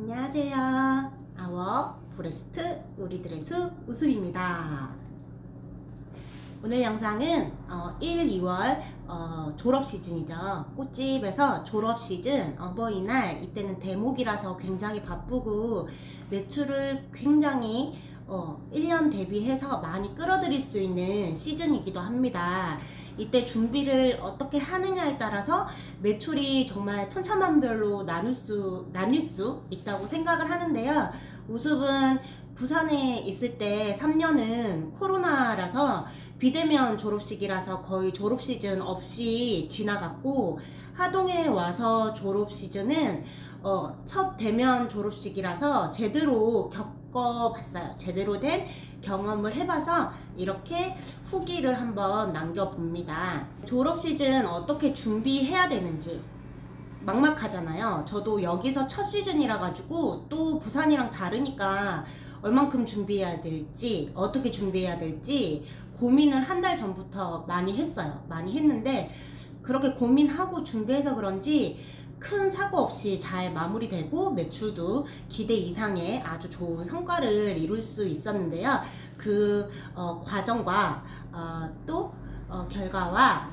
안녕하세요. 아워 포레스트 우리들의 숲 우습입니다. 오늘 영상은 1, 2월 졸업 시즌이죠. 꽃집에서 졸업 시즌 어버이날, 이때는 대목이라서 굉장히 바쁘고 매출을 굉장히 1년 대비해서 많이 끌어들일 수 있는 시즌이기도 합니다. 이때 준비를 어떻게 하느냐에 따라서 매출이 정말 천차만별로 나뉠 수 있다고 생각을 하는데요. 우습은 부산에 있을 때 3년은 코로나라서 비대면 졸업식이라서 거의 졸업 시즌 없이 지나갔고, 하동에 와서 졸업 시즌은 첫 대면 졸업식이라서 제대로 겪어봤어요. 제대로 된 경험을 해봐서 이렇게 후기를 한번 남겨봅니다. 졸업 시즌 어떻게 준비해야 되는지 막막하잖아요. 저도 여기서 첫 시즌이라 가지고 또 부산이랑 다르니까 얼만큼 준비해야 될지, 어떻게 준비해야 될지 고민을 한 달 전부터 많이 했어요. 많이 했는데 그렇게 고민하고 준비해서 그런지 큰 사고 없이 잘 마무리되고 매출도 기대 이상의 아주 좋은 성과를 이룰 수 있었는데요. 그 과정과 또 결과와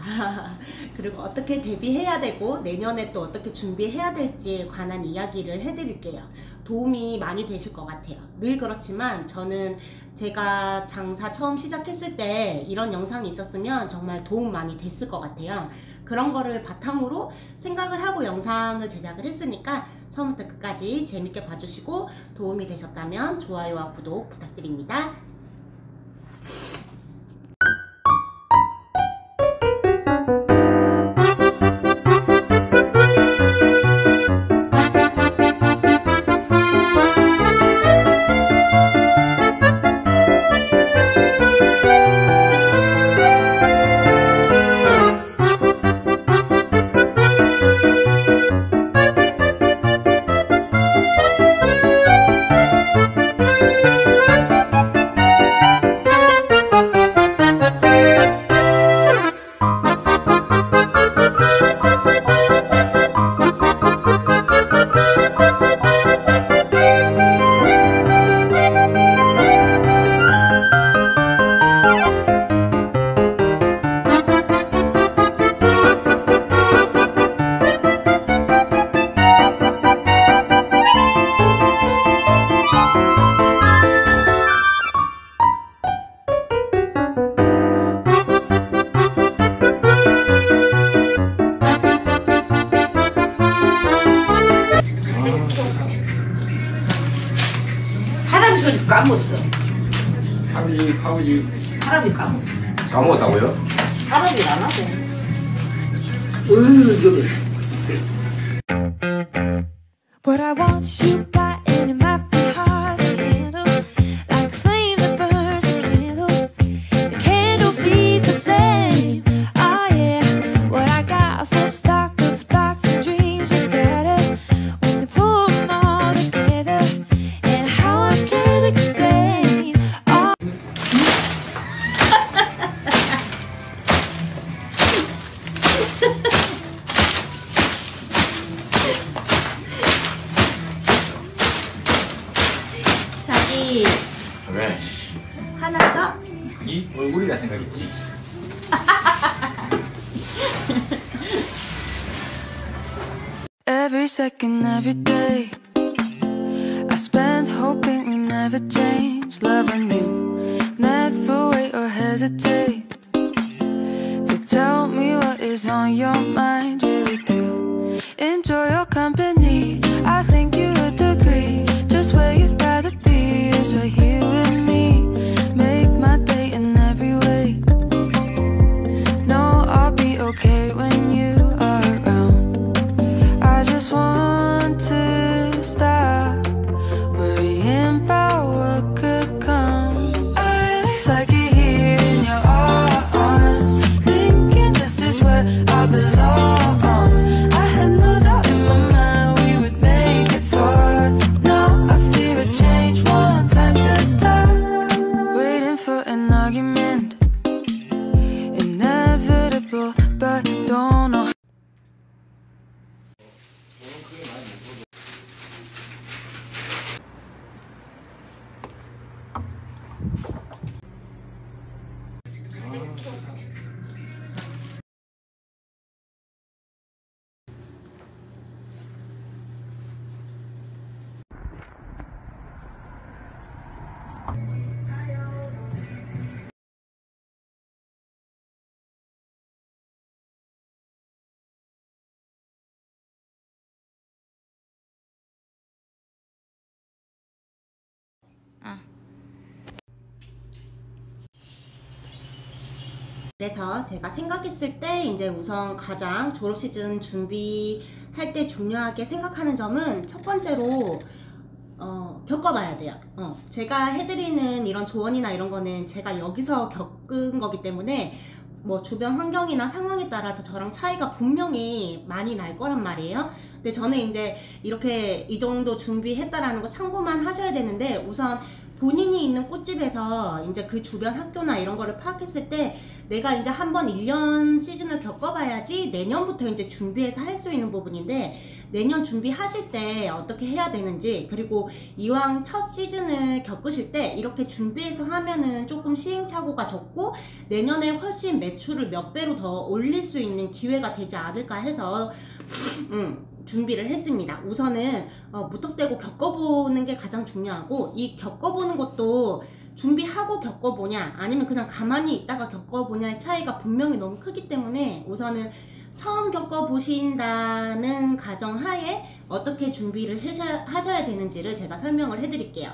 그리고 어떻게 대비해야 되고 내년에 또 어떻게 준비해야 될지에 관한 이야기를 해드릴게요. 도움이 많이 되실 것 같아요. 늘 그렇지만 저는 제가 장사 처음 시작했을 때 이런 영상이 있었으면 정말 도움 많이 됐을 것 같아요. 그런 거를 바탕으로 생각을 하고 영상을 제작을 했으니까 처음부터 끝까지 재밌게 봐주시고 도움이 되셨다면 좋아요와 구독 부탁드립니다. 사람이 소리 까먹었어. 사람이 까먹었어. 까먹었다고요? 사람이 안 하고. What I want you got in it might be hard to handle, like a flame that burns a candle. The candle feeds the flame. Oh yeah, what I got a full stock of thoughts and dreams are scattered when they pull them all together, and how I can't explain. Oh. 자기 왜? 하나 더? 이 얼굴이라 생각했지. Every second, every day, I spend hoping we never change. Love on you, never wait or hesitate to tell me what is on your mind. Really do enjoy your company. I think you would agree. Just where you'd rather be is right here with me. Make my day in every way. No, I'll be okay when you are around. I just want to stop worrying about what could come. I really like it here in your arms, thinking this is where I belong. I had no doubt in my mind. 그래서 제가 생각했을 때 이제 우선 가장 졸업 시즌 준비할 때 중요하게 생각하는 점은 첫 번째로 겪어봐야 돼요. 제가 해드리는 이런 조언이나 이런 거는 제가 여기서 겪은 거기 때문에 뭐 주변 환경이나 상황에 따라서 저랑 차이가 분명히 많이 날 거란 말이에요. 근데 저는 이제 이렇게 이 정도 준비했다라는 거 참고만 하셔야 되는데, 우선 본인이 있는 꽃집에서 이제 그 주변 학교나 이런 거를 파악했을 때 내가 이제 한번 1년 시즌을 겪어봐야지 내년부터 이제 준비해서 할 수 있는 부분인데, 내년 준비하실 때 어떻게 해야 되는지, 그리고 이왕 첫 시즌을 겪으실 때 이렇게 준비해서 하면은 조금 시행착오가 적고 내년에 훨씬 매출을 몇 배로 더 올릴 수 있는 기회가 되지 않을까 해서 준비를 했습니다. 우선은 무턱대고 겪어보는 게 가장 중요하고, 이 겪어보는 것도 준비하고 겪어보냐 아니면 그냥 가만히 있다가 겪어보냐의 차이가 분명히 너무 크기 때문에, 우선은 처음 겪어보신다는 가정하에 어떻게 준비를 하셔야 되는지를 제가 설명을 해드릴게요.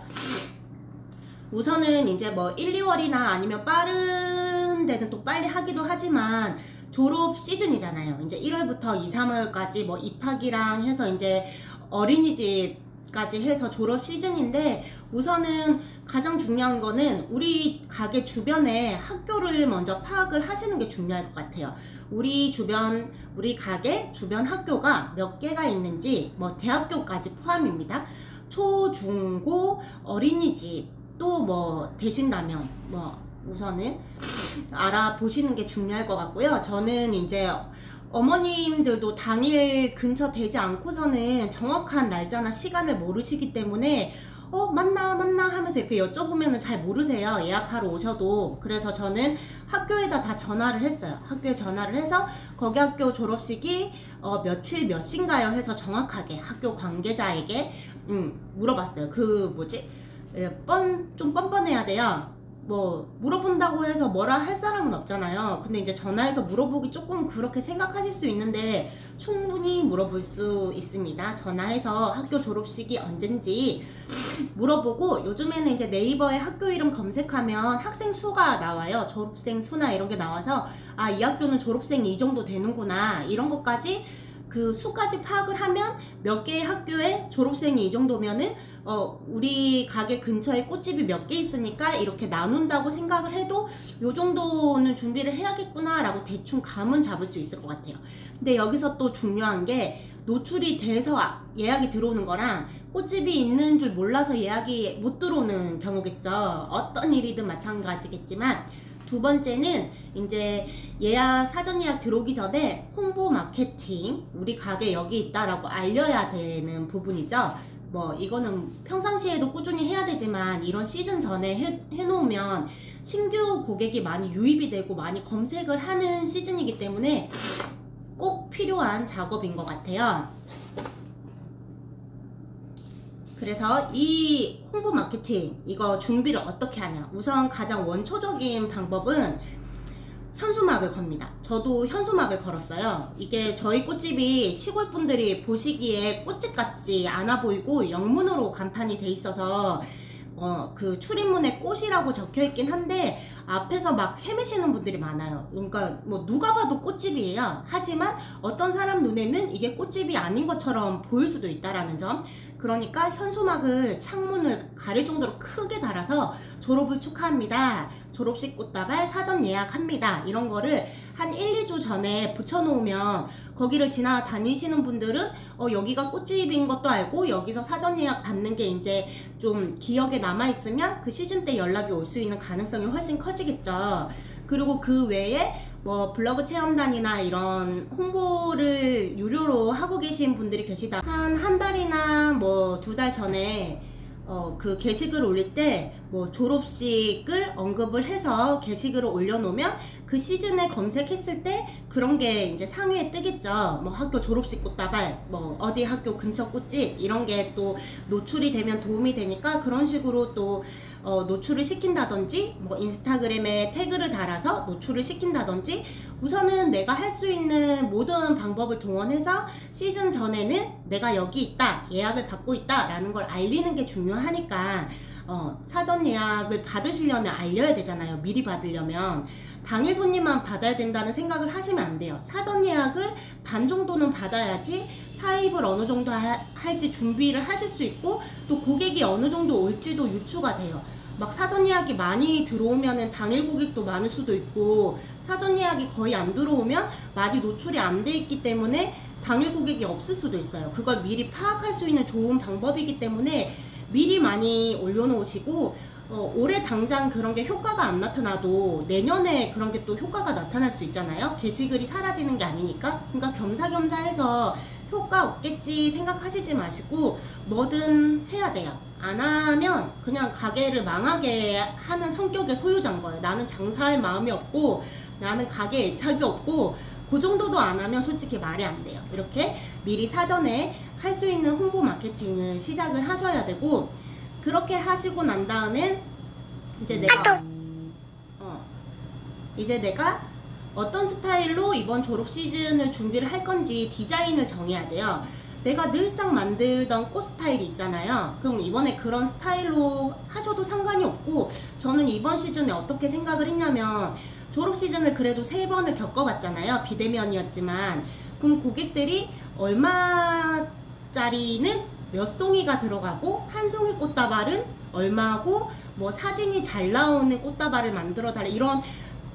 우선은 이제 뭐 1, 2월이나 아니면 빠른 데는 또 빨리 하기도 하지만 졸업 시즌이잖아요. 이제 1월부터 2, 3월까지 뭐 입학이랑 해서 이제 어린이집까지 해서 졸업 시즌인데, 우선은 가장 중요한 거는 우리 가게 주변에 학교를 먼저 파악을 하시는 게 중요할 것 같아요. 우리 가게 주변 학교가 몇 개가 있는지, 뭐 대학교까지 포함입니다. 초, 중, 고, 어린이집, 또 뭐 대신라면, 뭐 우선은 알아보시는 게 중요할 것 같고요. 저는 이제 어머님들도 당일 근처 되지 않고서는 정확한 날짜나 시간을 모르시기 때문에 맞나 하면서 이렇게 여쭤보면 잘 모르세요. 예약하러 오셔도. 그래서 저는 학교에다 다 전화를 했어요. 학교에 전화를 해서 거기 학교 졸업식이 며칠 몇 시인가요 해서 정확하게 학교 관계자에게 물어봤어요. 좀 뻔뻔해야 돼요. 뭐 물어본다고 해서 뭐라 할 사람은 없잖아요. 근데 이제 전화해서 물어보기 조금 그렇게 생각하실 수 있는데 충분히 물어볼 수 있습니다. 전화해서 학교 졸업식이 언젠지 물어보고, 요즘에는 이제 네이버에 학교 이름 검색하면 학생 수가 나와요. 졸업생 수나 이런 게 나와서 이 학교는 졸업생이 이 정도 되는구나, 이런 것까지 그 수까지 파악을 하면 몇 개의 학교에 졸업생이 이 정도면은 우리 가게 근처에 꽃집이 몇 개 있으니까 이렇게 나눈다고 생각을 해도 요 정도는 준비를 해야겠구나 라고 대충 감은 잡을 수 있을 것 같아요. 근데 여기서 또 중요한 게, 노출이 돼서 예약이 들어오는 거랑 꽃집이 있는 줄 몰라서 예약이 못 들어오는 경우겠죠. 어떤 일이든 마찬가지겠지만, 두 번째는 이제 사전 예약 들어오기 전에 홍보 마케팅, 우리 가게 여기 있다라고 알려야 되는 부분이죠. 뭐 이거는 평상시에도 꾸준히 해야 되지만 이런 시즌 전에 해놓으면 신규 고객이 많이 유입이 되고 많이 검색을 하는 시즌이기 때문에 꼭 필요한 작업인 것 같아요. 그래서 이 홍보 마케팅, 이거 준비를 어떻게 하냐. 우선 가장 원초적인 방법은 현수막을 겁니다. 저도 현수막을 걸었어요. 이게 저희 꽃집이 시골 분들이 보시기에 꽃집 같지 않아 보이고 영문으로 간판이 돼 있어서 그 출입문에 꽃이라고 적혀 있긴 한데 앞에서 막 헤매시는 분들이 많아요. 그러니까 뭐 누가 봐도 꽃집이에요. 하지만 어떤 사람 눈에는 이게 꽃집이 아닌 것처럼 보일 수도 있다라는 점. 그러니까 현수막을 창문을 가릴 정도로 크게 달아서 졸업을 축하합니다, 졸업식 꽃다발 사전 예약합니다, 이런 거를 한 1, 2주 전에 붙여놓으면 거기를 지나다니시는 분들은 여기가 꽃집인 것도 알고 여기서 사전 예약 받는 게 이제 좀 기억에 남아있으면 그 시즌 때 연락이 올 수 있는 가능성이 훨씬 커지겠죠. 그리고 그 외에 뭐 블로그 체험단이나 이런 홍보를 유료로 하고 계신 분들이 계시다. 한 달이나 뭐 2달 전에 그 게시글을 올릴 때 뭐 졸업식을 언급을 해서 게시글을 올려놓으면 그 시즌에 검색했을 때 그런 게 이제 상위에 뜨겠죠. 뭐 학교 졸업식 꽃다발, 뭐 어디 학교 근처 꽃집 이런 게 또 노출이 되면 도움이 되니까 그런 식으로 또 노출을 시킨다든지 뭐 인스타그램에 태그를 달아서 노출을 시킨다든지 우선은 내가 할 수 있는 모든 방법을 동원해서 시즌 전에는 내가 여기 있다, 예약을 받고 있다 라는 걸 알리는 게 중요하니까 사전 예약을 받으시려면 알려야 되잖아요. 미리 받으려면. 당일 손님만 받아야 된다는 생각을 하시면 안 돼요. 사전 예약을 반 정도는 받아야지 사입을 어느 정도 할지 준비를 하실 수 있고 또 고객이 어느 정도 올지도 유추가 돼요. 막 사전 예약이 많이 들어오면은 당일 고객도 많을 수도 있고 사전 예약이 거의 안 들어오면 많이 노출이 안 돼 있기 때문에 당일 고객이 없을 수도 있어요. 그걸 미리 파악할 수 있는 좋은 방법이기 때문에 미리 많이 올려놓으시고 올해 당장 그런 게 효과가 안 나타나도 내년에 그런 게 또 효과가 나타날 수 있잖아요. 게시글이 사라지는 게 아니니까. 그러니까 겸사겸사 해서 효과 없겠지 생각하시지 마시고 뭐든 해야 돼요. 안 하면 그냥 가게를 망하게 하는 성격의 소유자인 거예요. 나는 장사할 마음이 없고 나는 가게에 애착이 없고 그 정도도 안 하면 솔직히 말이 안 돼요. 이렇게 미리 사전에 할 수 있는 홍보 마케팅을 시작을 하셔야 되고 그렇게 하시고 난 다음에 이제 내가 어떤 스타일로 이번 졸업 시즌을 준비를 할 건지 디자인을 정해야 돼요. 내가 늘상 만들던 꽃 스타일이 있잖아요. 그럼 이번에 그런 스타일로 하셔도 상관이 없고 저는 이번 시즌에 어떻게 생각을 했냐면 졸업 시즌을 그래도 3번을 겪어봤잖아요. 비대면이었지만 그럼 고객들이 얼마짜리는 몇 송이가 들어가고 한 송이 꽃다발은 얼마고 뭐 사진이 잘 나오는 꽃다발을 만들어 달라 이런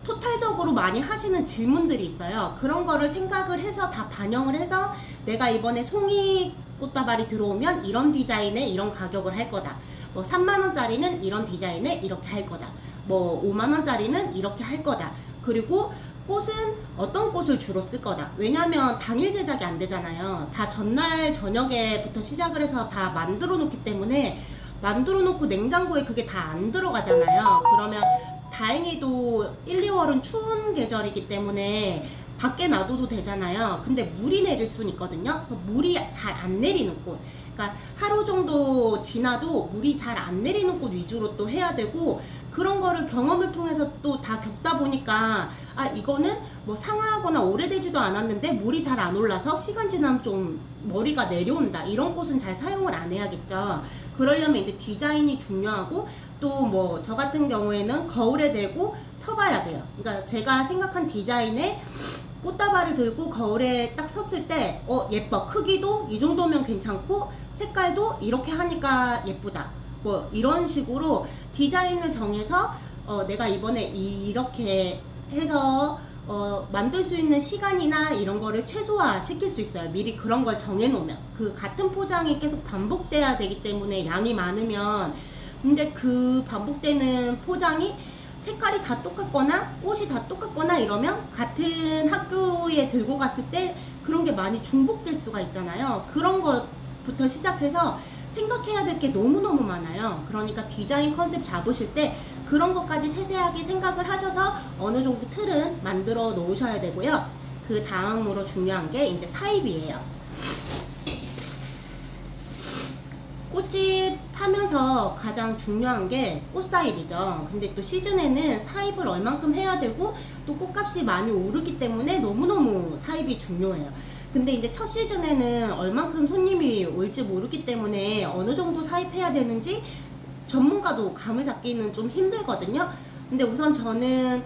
토탈적으로 많이 하시는 질문들이 있어요. 그런 거를 생각을 해서 다 반영을 해서 내가 이번에 송이 꽃다발이 들어오면 이런 디자인에 이런 가격을 할 거다. 뭐 3만원짜리는 이런 디자인에 이렇게 할 거다. 뭐 5만원짜리는 이렇게 할 거다. 그리고 꽃은 어떤 꽃을 주로 쓸 거다. 왜냐면 당일 제작이 안 되잖아요. 다 전날 저녁에부터 시작을 해서 다 만들어 놓기 때문에 만들어 놓고 냉장고에 그게 다 안 들어가잖아요. 그러면 다행히도 1, 2월은 추운 계절이기 때문에 밖에 놔둬도 되잖아요. 근데 물이 내릴 수는 있거든요. 그래서 물이 잘 안 내리는 꽃, 그러니까 하루 정도 지나도 물이 잘 안 내리는 꽃 위주로 또 해야 되고 그런 거를 경험을 통해서 또 다 겪다 보니까 아 이거는 뭐 상하거나 오래되지도 않았는데 물이 잘 안 올라서 시간 지나면 좀 머리가 내려온다. 이런 꽃은 잘 사용을 안 해야겠죠. 그러려면 이제 디자인이 중요하고 또 뭐 저 같은 경우에는 거울에 대고 서봐야 돼요. 그러니까 제가 생각한 디자인에 꽃다발을 들고 거울에 딱 섰을 때 예뻐. 크기도 이 정도면 괜찮고 색깔도 이렇게 하니까 예쁘다. 뭐 이런 식으로 디자인을 정해서 내가 이번에 이렇게 해서 만들 수 있는 시간이나 이런 거를 최소화 시킬 수 있어요. 미리 그런 걸 정해 놓으면. 그 같은 포장이 계속 반복돼야 되기 때문에 양이 많으면 근데 그 반복되는 포장이 색깔이 다 똑같거나 꽃이 다 똑같거나 이러면 같은 학교에 들고 갔을 때 그런 게 많이 중복될 수가 있잖아요. 그런 것부터 시작해서 생각해야 될 게 너무너무 많아요. 그러니까 디자인 컨셉 잡으실 때 그런 것까지 세세하게 생각을 하셔서 어느 정도 틀은 만들어 놓으셔야 되고요. 그 다음으로 중요한 게 이제 사입이에요. 꽃집 하면서 가장 중요한 게 꽃사입이죠. 근데 또 시즌에는 사입을 얼만큼 해야 되고 또 꽃값이 많이 오르기 때문에 너무너무 사입이 중요해요. 근데 이제 첫 시즌에는 얼만큼 손님이 올지 모르기 때문에 어느 정도 사입해야 되는지 전문가도 감을 잡기는 좀 힘들거든요. 근데 우선 저는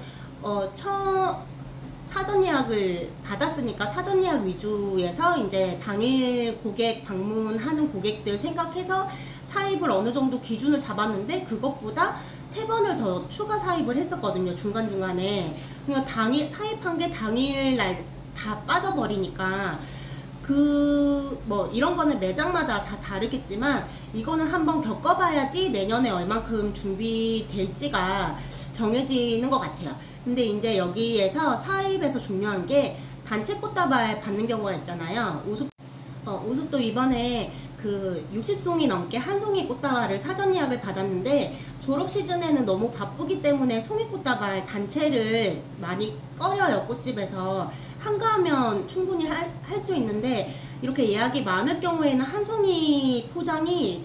사전 예약을 받았으니까 사전 예약 위주에서 이제 당일 고객 방문하는 고객들 생각해서 사입을 어느 정도 기준을 잡았는데 그것보다 3번을 더 추가 사입을 했었거든요. 중간중간에. 그러니까 당일 사입한 게 당일날 다 빠져버리니까 뭐 이런 거는 매장마다 다 다르겠지만 이거는 한번 겪어봐야지 내년에 얼만큼 준비될지가 정해지는 것 같아요. 근데 이제 여기에서 사입에서 중요한 게 단체 꽃다발 받는 경우가 있잖아요. 우습도 이번에 그 60송이 넘게 한 송이 꽃다발을 사전 예약을 받았는데 졸업 시즌에는 너무 바쁘기 때문에 송이 꽃다발 단체를 많이 꺼려요. 꽃집에서 한가하면 충분히 할 수 있는데 이렇게 예약이 많을 경우에는 한 송이 포장이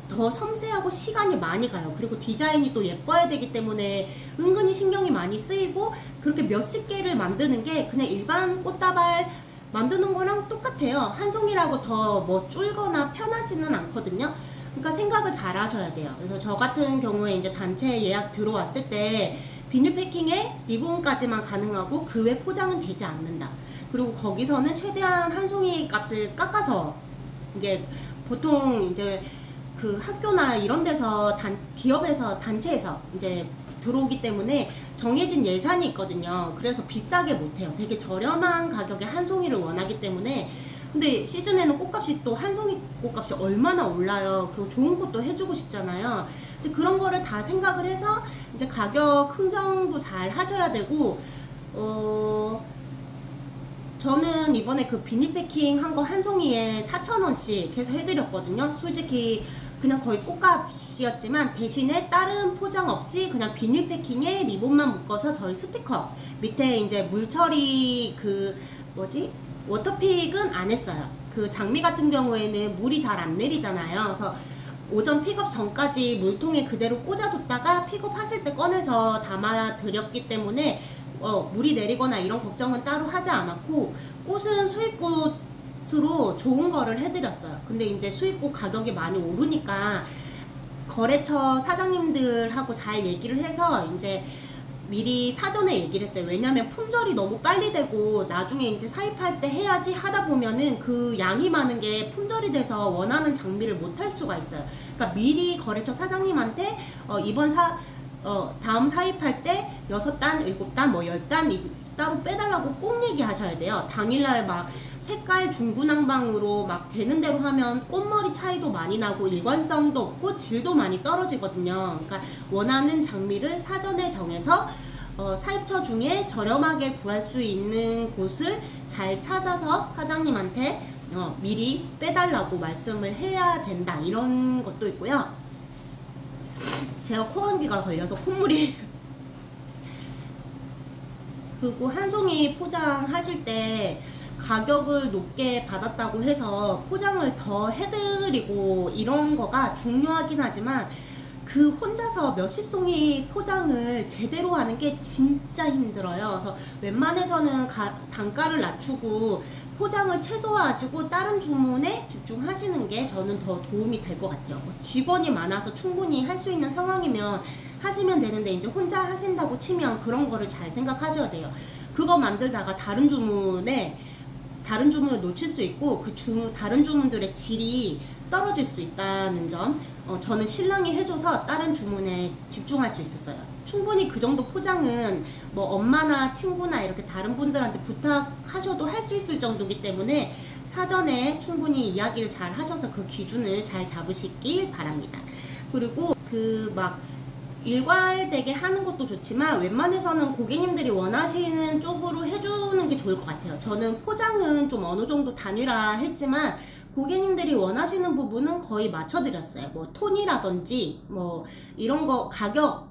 더 섬세하고 시간이 많이 가요. 그리고 디자인이 또 예뻐야 되기 때문에 은근히 신경이 많이 쓰이고 그렇게 몇십 개를 만드는 게 그냥 일반 꽃다발 만드는 거랑 똑같아요. 한 송이라고 더 뭐 줄거나 편하지는 않거든요. 그러니까 생각을 잘 하셔야 돼요. 그래서 저 같은 경우에 이제 단체 예약 들어왔을 때 비닐 패킹에 리본까지만 가능하고 그 외 포장은 되지 않는다. 그리고 거기서는 최대한 한 송이 값을 깎아서 이게 보통 이제 그 학교나 이런 데서 기업에서 단체에서 이제 들어오기 때문에 정해진 예산이 있거든요. 그래서 비싸게 못해요. 되게 저렴한 가격에 한 송이를 원하기 때문에. 근데 시즌에는 꽃값이 또 한 송이 꽃값이 얼마나 올라요. 그리고 좋은 꽃도 해주고 싶잖아요. 이제 그런 거를 다 생각을 해서 이제 가격 흥정도 잘 하셔야 되고 저는 이번에 그 비닐 패킹 한 거 한 송이에 4,000원씩 해서 해드렸거든요. 솔직히 그냥 거의 꽃값이었지만 대신에 다른 포장 없이 그냥 비닐 패킹에 리본만 묶어서 저희 스티커 밑에 이제 물 처리 그 뭐지? 워터픽은 안 했어요. 그 장미 같은 경우에는 물이 잘 안 내리잖아요. 그래서 오전 픽업 전까지 물통에 그대로 꽂아뒀다가 픽업하실 때 꺼내서 담아 드렸기 때문에 물이 내리거나 이런 걱정은 따로 하지 않았고 꽃은 수입꽃으로 좋은 거를 해드렸어요. 근데 이제 수입꽃 가격이 많이 오르니까 거래처 사장님들하고 잘 얘기를 해서 이제 미리 사전에 얘기를 했어요. 왜냐면 품절이 너무 빨리 되고 나중에 이제 사입할 때 해야지 하다 보면은 그 양이 많은 게 품절이 돼서 원하는 장미를 못 할 수가 있어요. 그러니까 미리 거래처 사장님한테 다음 사입할 때 6단, 7단, 뭐 10단 따로 빼달라고 꼭 얘기하셔야 돼요. 당일날 막 색깔 중구난방으로 막 되는 대로 하면 꽃머리 차이도 많이 나고 일관성도 없고 질도 많이 떨어지거든요. 그러니까 원하는 장미를 사전에 정해서 사입처 중에 저렴하게 구할 수 있는 곳을 잘 찾아서 사장님한테 미리 빼달라고 말씀을 해야 된다. 이런 것도 있고요. 제가 코감기가 걸려서 콧물이 그리고 한 송이 포장하실 때 가격을 높게 받았다고 해서 포장을 더 해드리고 이런 거가 중요하긴 하지만 그 혼자서 몇십 송이 포장을 제대로 하는 게 진짜 힘들어요. 그래서 웬만해서는 단가를 낮추고 포장을 최소화하시고 다른 주문에 집중하시는 게 저는 더 도움이 될 것 같아요. 직원이 많아서 충분히 할 수 있는 상황이면 하시면 되는데 이제 혼자 하신다고 치면 그런 거를 잘 생각하셔야 돼요. 그거 만들다가 다른 주문을 놓칠 수 있고 다른 주문들의 질이 떨어질 수 있다는 점 저는 신랑이 해줘서 다른 주문에 집중할 수 있었어요. 충분히 그 정도 포장은 뭐 엄마나 친구나 이렇게 다른 분들한테 부탁하셔도 할 수 있을 정도이기 때문에 사전에 충분히 이야기를 잘 하셔서 그 기준을 잘 잡으시길 바랍니다. 그리고 일괄되게 하는 것도 좋지만 웬만해서는 고객님들이 원하시는 쪽으로 해주는 게 좋을 것 같아요. 저는 포장은 좀 어느 정도 단위화했지만 고객님들이 원하시는 부분은 거의 맞춰드렸어요. 뭐 톤이라든지 뭐 이런 거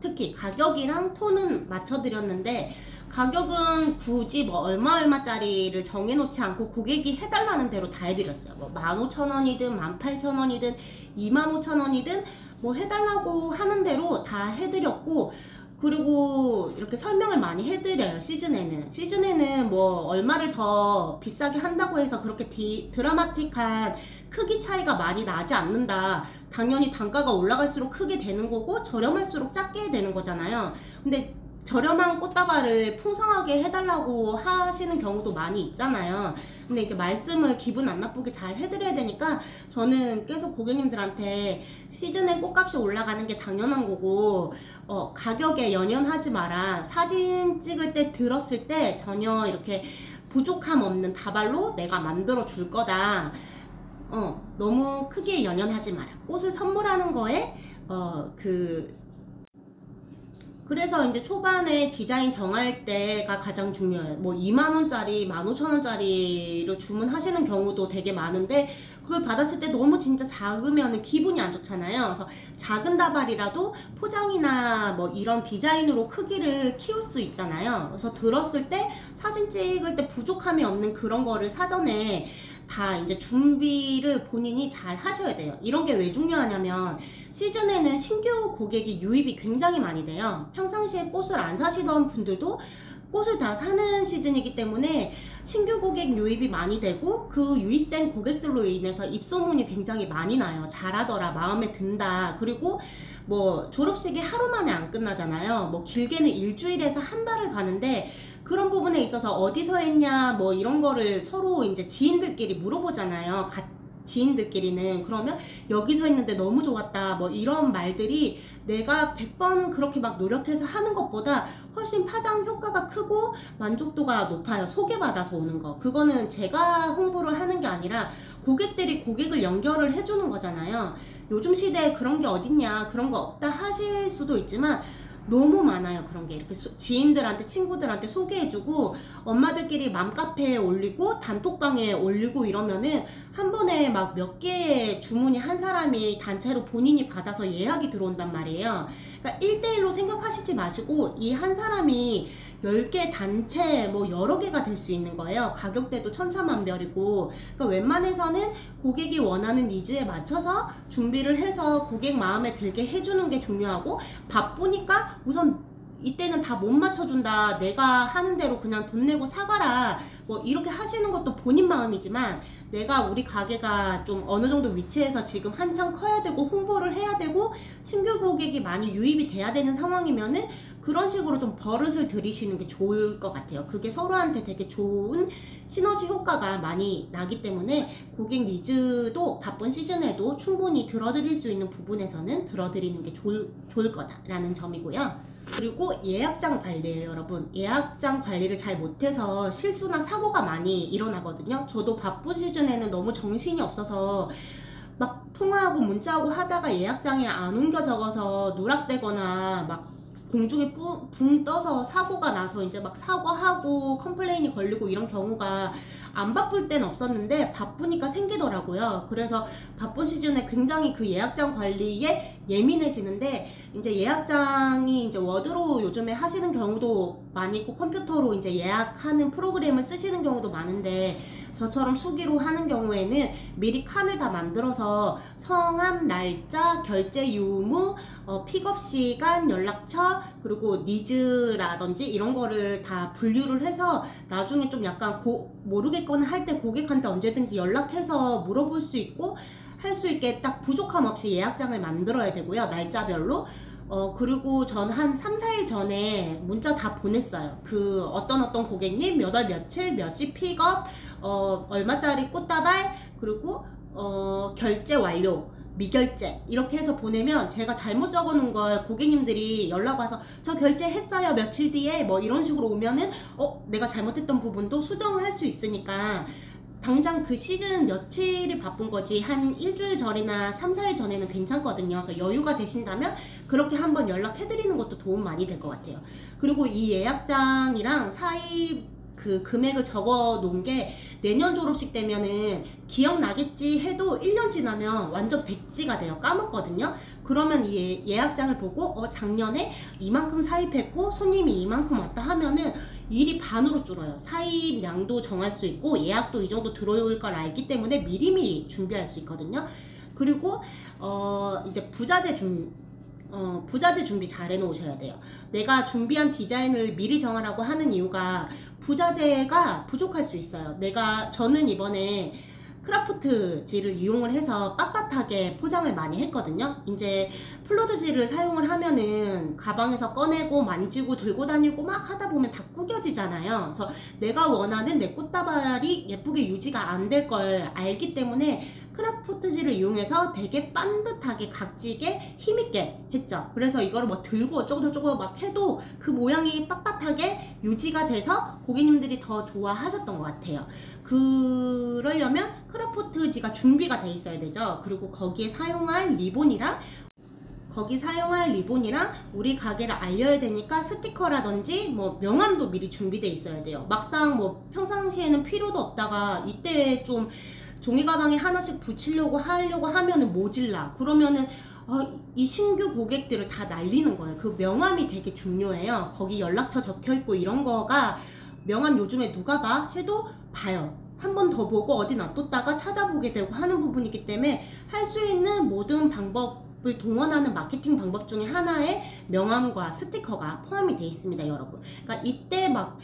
특히 가격이랑 톤은 맞춰드렸는데 가격은 굳이 뭐 얼마짜리를 정해놓지 않고 고객이 해달라는 대로 다 해드렸어요. 뭐 15,000원이든 18,000원이든 25,000원이든 뭐 해달라고 하는 대로 다 해드렸고 그리고 이렇게 설명을 많이 해드려요. 시즌에는 뭐 얼마를 더 비싸게 한다고 해서 그렇게 드라마틱한 크기 차이가 많이 나지 않는다. 당연히 단가가 올라갈수록 크게 되는 거고 저렴할수록 작게 되는 거잖아요. 근데 저렴한 꽃다발을 풍성하게 해달라고 하시는 경우도 많이 있잖아요. 근데 이제 말씀을 기분 안 나쁘게 잘 해드려야 되니까 저는 계속 고객님들한테 시즌에 꽃값이 올라가는 게 당연한 거고 가격에 연연하지 마라. 사진 찍을 때 들었을 때 전혀 이렇게 부족함 없는 다발로 내가 만들어 줄 거다. 너무 크게 연연하지 마라. 꽃을 선물하는 거에 그래서 이제 초반에 디자인 정할 때가 가장 중요해요. 뭐 2만원짜리, 15,000원짜리로 주문하시는 경우도 되게 많은데 그걸 받았을 때 너무 진짜 작으면 기분이 안 좋잖아요. 그래서 작은 다발이라도 포장이나 뭐 이런 디자인으로 크기를 키울 수 있잖아요. 그래서 들었을 때 사진 찍을 때 부족함이 없는 그런 거를 사전에 다 이제 준비를 본인이 잘 하셔야 돼요. 이런 게 왜 중요하냐면 시즌에는 신규 고객이 유입이 굉장히 많이 돼요. 평상시에 꽃을 안 사시던 분들도 꽃을 다 사는 시즌이기 때문에 신규 고객 유입이 많이 되고 그 유입된 고객들로 인해서 입소문이 굉장히 많이 나요. 잘하더라, 마음에 든다. 그리고 뭐 졸업식이 하루 만에 안 끝나잖아요. 뭐 길게는 일주일에서 한 달을 가는데 그런 부분에 있어서 어디서 했냐 뭐 이런 거를 서로 이제 지인들끼리 물어보잖아요. 지인들끼리는. 그러면 여기서 했는데 너무 좋았다 뭐 이런 말들이 내가 100번 그렇게 막 노력해서 하는 것보다 훨씬 파장 효과가 크고 만족도가 높아요. 소개받아서 오는 거. 그거는 제가 홍보를 하는 게 아니라 고객들이 고객을 연결을 해주는 거잖아요. 요즘 시대에 그런 게 어딨냐, 그런 거 없다 하실 수도 있지만 너무 많아요. 그런 게 이렇게 지인들한테, 친구들한테 소개해주고 엄마들끼리 맘카페에 올리고 단톡방에 올리고 이러면은 한 번에 막 몇 개의 주문이 한 사람이 단체로 본인이 받아서 예약이 들어온단 말이에요. 그러니까 1대1로 생각하시지 마시고 이 한 사람이 10개 단체 뭐 여러 개가 될 수 있는 거예요. 가격대도 천차만별이고. 그러니까 웬만해서는 고객이 원하는 니즈에 맞춰서 준비를 해서 고객 마음에 들게 해주는 게 중요하고, 바쁘니까 우선 이때는 다 못 맞춰준다, 내가 하는 대로 그냥 돈 내고 사가라 뭐 이렇게 하시는 것도 본인 마음이지만, 내가 우리 가게가 좀 어느 정도 위치해서 지금 한창 커야 되고 홍보를 해야 되고 신규 고객이 많이 유입이 돼야 되는 상황이면은 그런 식으로 좀 버릇을 들이시는 게 좋을 것 같아요. 그게 서로한테 되게 좋은 시너지 효과가 많이 나기 때문에 고객 니즈도 바쁜 시즌에도 충분히 들어드릴 수 있는 부분에서는 들어드리는 게 좋을 거다라는 점이고요. 그리고 예약장 관리예요, 여러분. 예약장 관리를 잘 못해서 실수나 사고가 많이 일어나거든요. 저도 바쁜 시즌에는 너무 정신이 없어서 막 통화하고 문자하고 하다가 예약장에 안 옮겨 적어서 누락되거나 막 공중에 붕 떠서 사고가 나서 이제 막 사과하고 컴플레인이 걸리고 이런 경우가 안 바쁠 땐 없었는데 바쁘니까 생기더라고요. 그래서 바쁜 시즌에 굉장히 그 예약장 관리에 예민해지는데, 이제 예약장이 이제 워드로 요즘에 하시는 경우도 많이 있고 컴퓨터로 이제 예약하는 프로그램을 쓰시는 경우도 많은데, 저처럼 수기로 하는 경우에는 미리 칸을 다 만들어서 성함, 날짜, 결제 유무, 픽업 시간, 연락처, 그리고 니즈라든지 이런 거를 다 분류를 해서 나중에 좀 약간 모르겠거나 할 때 고객한테 언제든지 연락해서 물어볼 수 있고 할 수 있게 딱 부족함 없이 예약장을 만들어야 되고요. 날짜별로. 그리고 전 한 3, 4일 전에 문자 다 보냈어요. 그 어떤 고객님 몇 월 며칠 몇 시 픽업, 얼마짜리 꽃다발, 그리고 결제 완료, 미결제 이렇게 해서 보내면 제가 잘못 적어놓은 걸 고객님들이 연락 와서 저 결제했어요 며칠 뒤에 뭐 이런 식으로 오면은 내가 잘못했던 부분도 수정을 할 수 있으니까 당장 그 시즌 며칠이 바쁜 거지 한 일주일 전이나 3, 4일 전에는 괜찮거든요. 그래서 여유가 되신다면 그렇게 한번 연락해드리는 것도 도움 많이 될 것 같아요. 그리고 이 예약장이랑 사이 그 금액을 적어 놓은 게 내년 졸업식 되면은 기억나겠지 해도 1년 지나면 완전 백지가 돼요. 까먹거든요. 그러면 이 예약장을 보고 작년에 이만큼 사입했고 손님이 이만큼 왔다 하면은 일이 반으로 줄어요. 사입량도 정할 수 있고 예약도 이 정도 들어올 걸 알기 때문에 미리미리 준비할 수 있거든요. 그리고 이제 부자재 준비 잘 해놓으셔야 돼요. 내가 준비한 디자인을 미리 정하라고 하는 이유가 부자재가 부족할 수 있어요. 저는 이번에 크라프트지를 이용을 해서 빳빳하게 포장을 많이 했거든요. 이제 플로드지를 사용을 하면은 가방에서 꺼내고 만지고 들고 다니고 막 하다 보면 다 구겨지잖아요. 그래서 내가 원하는 내 꽃다발이 예쁘게 유지가 안 될 걸 알기 때문에 크라프트지를 이용해서 되게 반듯하게 각지게 힘있게 했죠. 그래서 이거를 뭐 들고 어쩌고저쩌고 막 해도 그 모양이 빳빳하게 유지가 돼서 고객님들이 더 좋아하셨던 것 같아요. 그러려면 크라프트지가 준비가 돼 있어야 되죠. 그리고 거기에 사용할 리본이랑 거기 사용할 리본이랑 우리 가게를 알려야 되니까 스티커라든지 뭐 명함도 미리 준비되어 있어야 돼요. 막상 뭐 평상시에는 필요도 없다가 이때 좀 종이 가방에 하나씩 붙이려고 하면은 모질라. 그러면은 이 신규 고객들을 다 날리는 거예요. 그 명함이 되게 중요해요. 거기 연락처 적혀있고 이런 거가 명함 요즘에 누가 봐? 해도 봐요. 한 번 더 보고 어디 놔뒀다가 찾아보게 되고 하는 부분이기 때문에 할 수 있는 모든 방법을 동원하는 마케팅 방법 중에 하나에 명함과 스티커가 포함이 되어 있습니다, 여러분. 그러니까 이때 막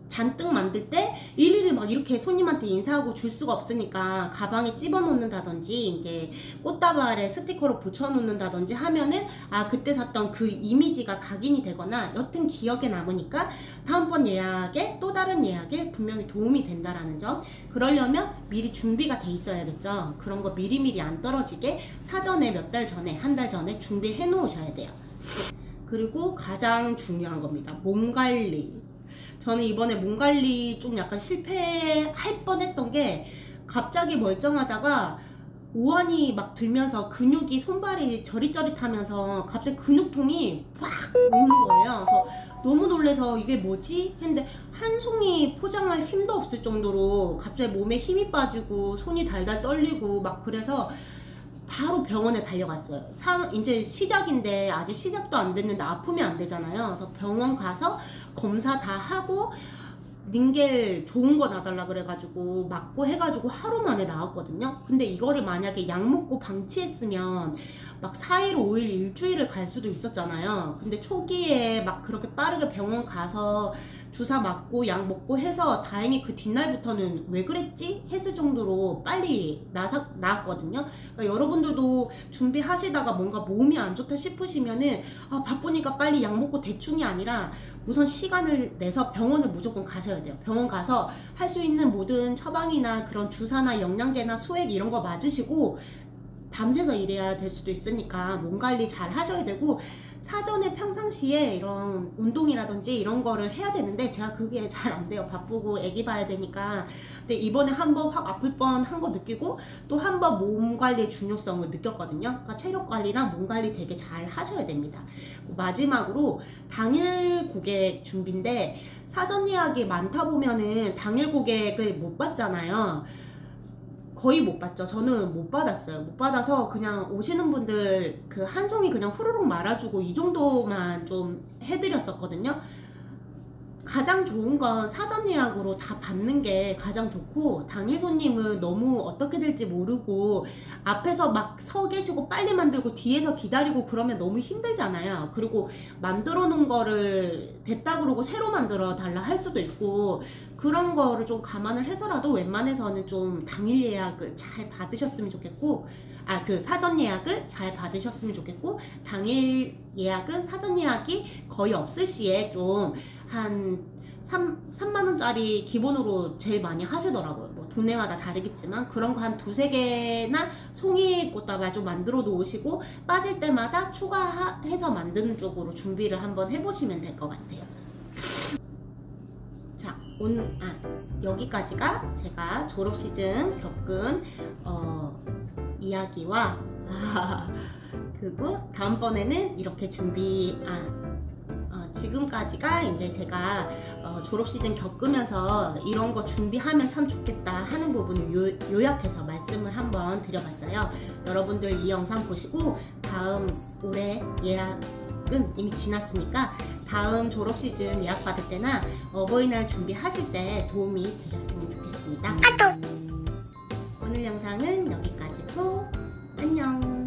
잔뜩 만들 때 일일이 막 이렇게 손님한테 인사하고 줄 수가 없으니까 가방에 집어 놓는다든지 이제 꽃다발에 스티커로 붙여 놓는다든지 하면은 그때 샀던 그 이미지가 각인이 되거나 여튼 기억에 남으니까 다음번 예약에 또 다른 예약에 분명히 도움이 된다라는 점. 그러려면 미리 준비가 돼 있어야겠죠. 그런 거 미리미리 안 떨어지게 사전에 몇 달 전에, 한 달 전에 준비해 놓으셔야 돼요. 그리고 가장 중요한 겁니다. 몸 관리. 저는 이번에 몸 관리 좀 약간 실패할 뻔했던 게 갑자기 멀쩡하다가 오한이 막 들면서 근육이 손발이 저릿저릿하면서 갑자기 근육통이 확 오는 거예요. 그래서 너무 놀래서 이게 뭐지? 했는데 한 송이 포장할 힘도 없을 정도로 갑자기 몸에 힘이 빠지고 손이 달달 떨리고 막 그래서 바로 병원에 달려갔어요. 이제 시작인데 아직 시작도 안 됐는데 아프면 안 되잖아요. 그래서 병원 가서 검사 다 하고 닌겔 좋은 거 놔달라 그래가지고 맞고 해가지고 하루 만에 나왔거든요. 근데 이거를 만약에 약 먹고 방치했으면 막 4일, 5일, 일주일을 갈 수도 있었잖아요. 근데 초기에 막 그렇게 빠르게 병원 가서 주사 맞고 약 먹고 해서 다행히 그 뒷날부터는 왜 그랬지? 했을 정도로 빨리 나았거든요. 그러니까 여러분들도 준비하시다가 뭔가 몸이 안 좋다 싶으시면은 바쁘니까 빨리 약 먹고 대충이 아니라 우선 시간을 내서 병원을 무조건 가셔야 돼요. 병원 가서 할 수 있는 모든 처방이나 그런 주사나 영양제나 수액 이런 거 맞으시고 밤새서 일해야 될 수도 있으니까 몸 관리 잘 하셔야 되고 사전에 평상시에 이런 운동이라든지 이런 거를 해야 되는데 제가 그게 잘 안 돼요. 바쁘고 애기 봐야 되니까. 근데 이번에 한번 확 아플 뻔한 거 느끼고 또 한 번 몸 관리의 중요성을 느꼈거든요. 그러니까 체력 관리랑 몸 관리 되게 잘 하셔야 됩니다. 마지막으로 당일 고객 준비인데 사전 예약이 많다 보면은 당일 고객을 못 받잖아요. 거의 못 받죠. 저는 못 받았어요. 못 받아서 그냥 오시는 분들 그 한 송이 그냥 후루룩 말아주고 이 정도만 좀 해드렸었거든요. 가장 좋은 건 사전 예약으로 다 받는 게 가장 좋고 당일 손님은 너무 어떻게 될지 모르고 앞에서 막 서 계시고 빨리 만들고 뒤에서 기다리고 그러면 너무 힘들잖아요. 그리고 만들어 놓은 거를 됐다 그러고 새로 만들어 달라 할 수도 있고 그런 거를 좀 감안을 해서라도 웬만해서는 좀 당일 예약을 잘 받으셨으면 좋겠고 그 사전 예약을 잘 받으셨으면 좋겠고 당일 예약은 사전 예약이 거의 없을 시에 좀 한 3만원짜리 기본으로 제일 많이 하시더라고요. 뭐 동네마다 다르겠지만 그런 거 한 2-3개나 송이 꽃다발 좀 만들어 놓으시고 빠질 때마다 추가해서 만드는 쪽으로 준비를 한번 해보시면 될 것 같아요. 자, 여기까지가 제가 졸업 시즌 겪은 이야기와 그리고 다음번에는 이렇게 지금까지가 이제 제가 졸업 시즌 겪으면서 이런 거 준비하면 참 좋겠다 하는 부분을 요약해서 말씀을 한번 드려봤어요. 여러분들 이 영상 보시고 다음 올해 예약은 이미 지났으니까 다음 졸업 시즌 예약 받을 때나 어버이날 준비하실 때 도움이 되셨으면 좋겠습니다. 오늘 영상은 여기까지고 안녕.